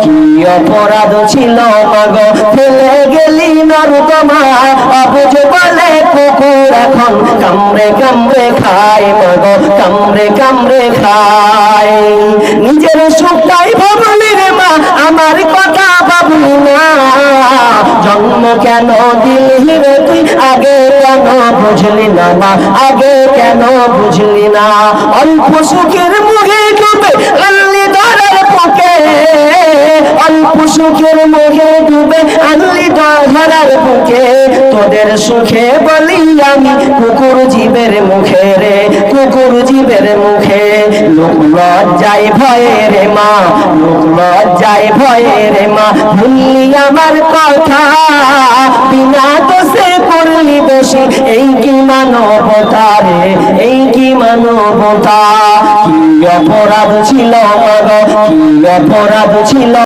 কি অপরাধ ছিল মাগো ফেলে গেলি নর্দমা অবুঝ বলে কুকুর এখন কামড়ে কামড়ে খায় মাগো কামড়ে কামড়ে খায় নিজের সুখটাই ভাবলি রে মা আমার কথা ভাবলি না জন্ম কেন দিলি রে তুই আগে কেন বুঝলি না মা আগে কেন বুঝলি না অল্প সুখের মুখে ডুবে আনলি ধরার পকে অল্প সুখের মুখে ডুবে আনলি ধরার বুকে তোদের সুখে বলি আমি কুকুর জীবের মুখে রে কুকুর জীবের মুখে লোক লজ্জায় ভয়ে রে মা লোক লজ্জায় ভয়ে রে মা ভুললি আমার কথা বিনা দোষে করলি দোষী এই কি মানবতা রে এই কি মানবতা কি অপরাধ ছিল মাগো কি অপরাধ ছিল